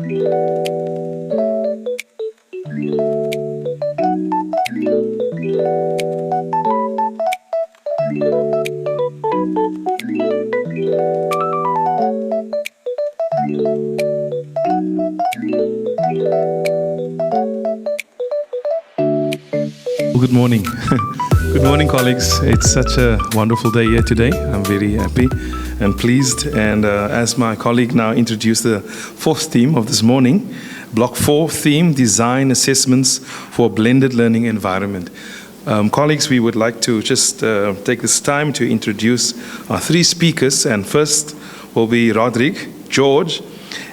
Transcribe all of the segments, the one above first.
Good morning. Good morning, colleagues. It's such a wonderful day here today. I'm very happy and pleased. And as my colleague now introduced the fourth theme of this morning, Block 4 theme, Design Assessments for Blended Learning Environment. Colleagues, we would like to just take this time to introduce our three speakers. And first will be Rodrique George,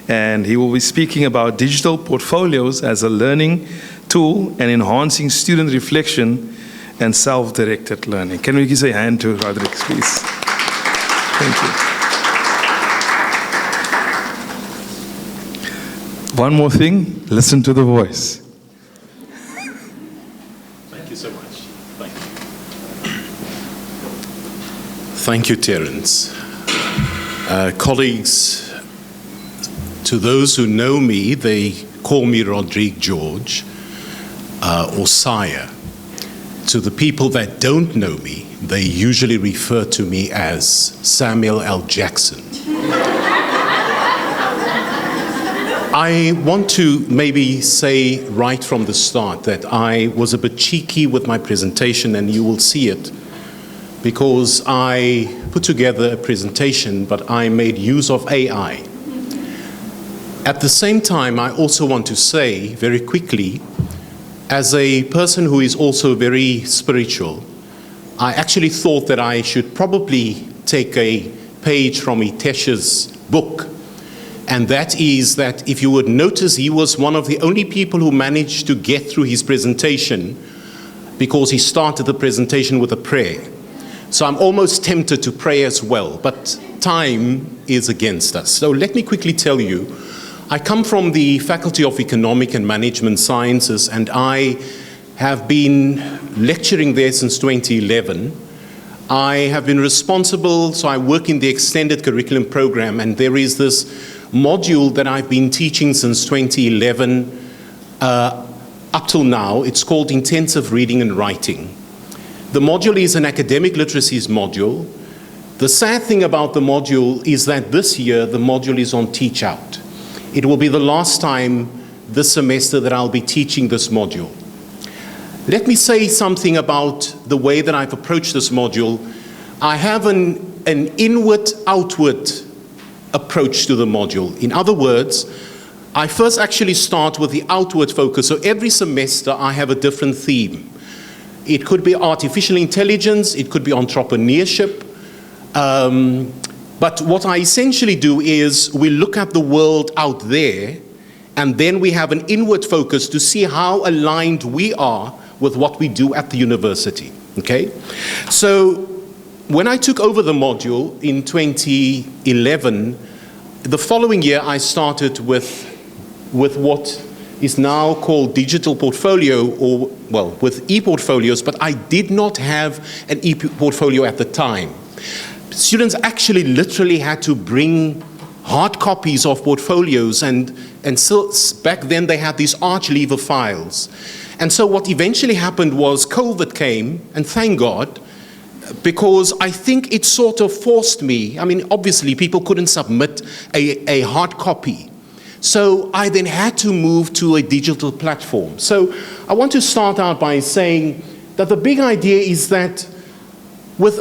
and he will be speaking about digital portfolios as a learning tool and enhancing student reflection and self-directed learning. Can we give a hand to Rodrique, please? Thank you. One more thing, listen to the voice. Thank you so much. Thank you. Thank you, Terence. Colleagues, to those who know me, they call me Rodrique George. Or sire. To the people that don't know me, they usually refer to me as Samuel L. Jackson. I want to maybe say right from the start that I was a bit cheeky with my presentation, and you will see it, because I put together a presentation, but I made use of AI. At the same time, I also want to say very quickly, as a person who is also very spiritual, I actually thought that I should probably take a page from Itesha's book. And that is that, if you would notice, he was one of the only people who managed to get through his presentation because he started the presentation with a prayer. So I'm almost tempted to pray as well, but time is against us. So let me quickly tell you, I come from the Faculty of Economic and Management Sciences, and I have been lecturing there since 2011. I have been responsible, so I work in the extended curriculum program, and there is this module that I've been teaching since 2011 up till now. It's called Intensive Reading and Writing. The module is an academic literacies module. The sad thing about the module is that this year the module is on Teach Out. It will be the last time this semester that I'll be teaching this module. Let me say something about the way that I've approached this module. I have an inward-outward approach to the module. In other words, I first actually start with the outward focus. So every semester I have a different theme. It could be artificial intelligence, it could be entrepreneurship, but what I essentially do is we look at the world out there, and then we have an inward focus to see how aligned we are with what we do at the university, okay? So when I took over the module in 2011, the following year I started with what is now called digital portfolio, or, well, with e-portfolios, but I did not have an e-portfolio at the time. Students actually literally had to bring hard copies of portfolios, and so back then they had these arch lever files. And so what eventually happened was COVID came, and thank God, because I think it sort of forced me. I mean, obviously people couldn't submit a hard copy. So I then had to move to a digital platform. So I want to start out by saying that the big idea is that with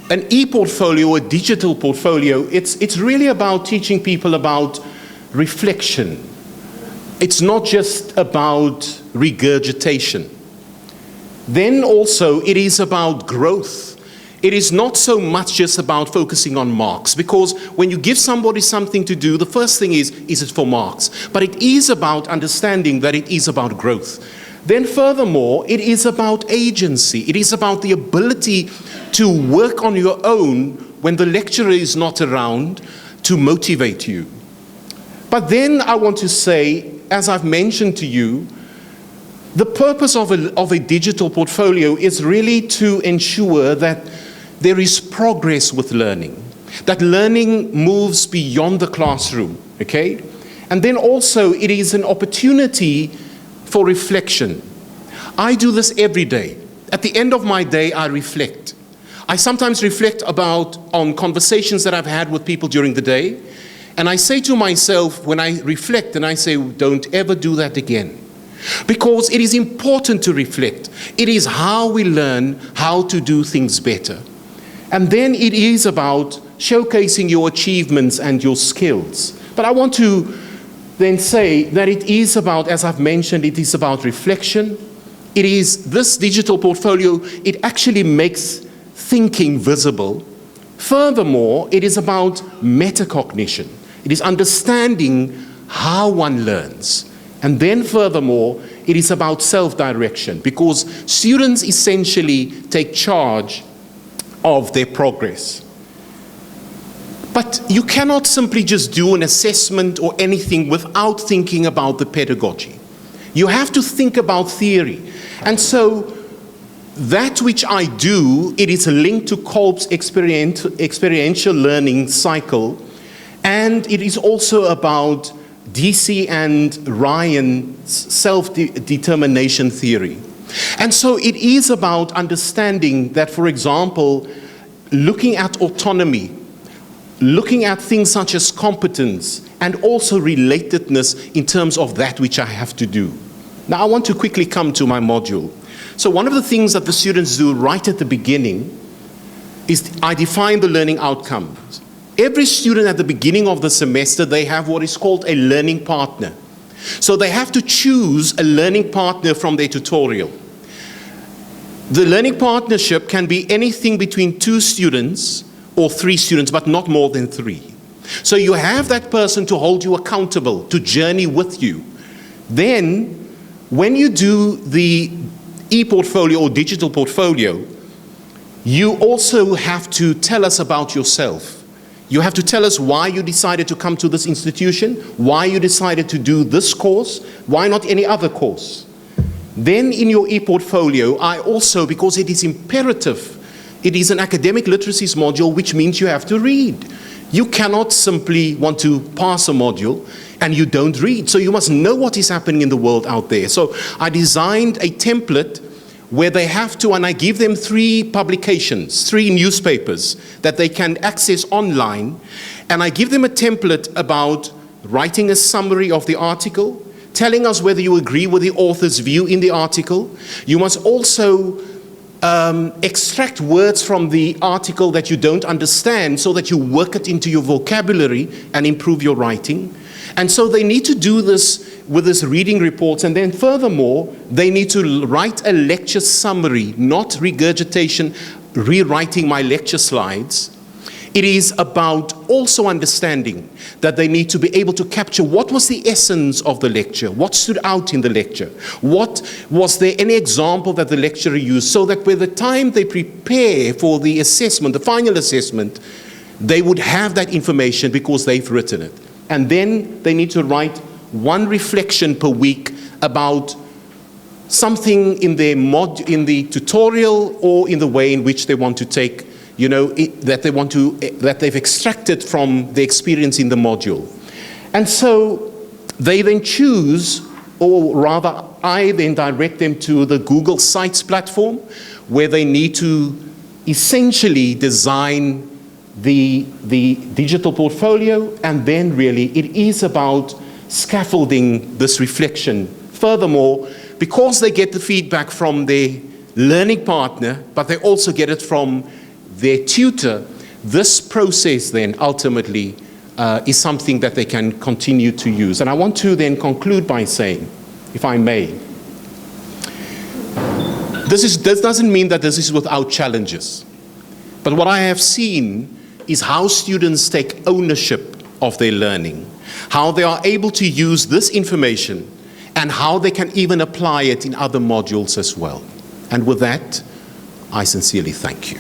an e-portfolio, a digital portfolio, it's really about teaching people about reflection. It's not just about regurgitation. Then also it is about growth. It is not so much just about focusing on marks, because when you give somebody something to do, the first thing is it for marks? But it is about understanding that it is about growth. Then furthermore, it is about agency. It is about the ability to work on your own when the lecturer is not around to motivate you. But then I want to say, as I've mentioned to you, the purpose of a digital portfolio is really to ensure that there is progress with learning, that learning moves beyond the classroom, okay? And then also it is an opportunity for reflection. I do this every day. At the end of my day, I reflect. I sometimes reflect on conversations that I've had with people during the day, and I say to myself when I reflect, and I say, don't ever do that again. Because it is important to reflect. It is how we learn how to do things better. And then it is about showcasing your achievements and your skills. But I want to then say that it is about, as I've mentioned, it is about reflection. It is this digital portfolio, it actually makes thinking visible. Furthermore, it is about metacognition. It is understanding how one learns. And then furthermore, it is about self-direction, because students essentially take charge of their progress. But you cannot simply just do an assessment or anything without thinking about the pedagogy. You have to think about theory. And so that which I do, it is linked to Kolb's experiential learning cycle, and it is also about DC and Ryan's self-determination theory. And so it is about understanding that, for example, looking at autonomy, looking at things such as competence, and also relatedness in terms of that which I have to do. Now, I want to quickly come to my module. So one of the things that the students do right at the beginning is I define the learning outcomes. Every student at the beginning of the semester, they have what is called a learning partner. So they have to choose a learning partner from their tutorial. The learning partnership can be anything between 2 students or 3 students, but not more than 3. So you have that person to hold you accountable, to journey with you. Then, when you do the e-portfolio or digital portfolio, you also have to tell us about yourself. You have to tell us why you decided to come to this institution, why you decided to do this course, why not any other course. Then in your e-portfolio, I also, because it is imperative, it is an academic literacies module, which means you have to read. You cannot simply want to pass a module and you don't read. So you must know what is happening in the world out there. So I designed a template where they have to, and I give them 3 publications, 3 newspapers that they can access online, and I give them a template about writing a summary of the article, telling us whether you agree with the author's view in the article. You must also extract words from the article that you don't understand so that you work it into your vocabulary and improve your writing. And so they need to do this with this reading reports, and then furthermore, they need to write a lecture summary, not regurgitation, rewriting my lecture slides. It is about also understanding that they need to be able to capture what was the essence of the lecture, what stood out in the lecture, what was there any example that the lecturer used, so that by the time they prepare for the assessment, the final assessment, they would have that information because they've written it. And then they need to write 1 reflection per week about something in their in the tutorial or in the way in which they want to take, that they've extracted from the experience in the module. And so they then choose, or rather I then direct them to the Google Sites platform, where they need to essentially design the digital portfolio, and then really it is about scaffolding this reflection. Furthermore, because they get the feedback from their learning partner, but they also get it from their tutor, this process then ultimately is something that they can continue to use. And I want to then conclude by saying, if I may, this doesn't mean that this is without challenges. But what I have seen is how students take ownership of their learning, how they are able to use this information, and how they can even apply it in other modules as well. And with that, I sincerely thank you.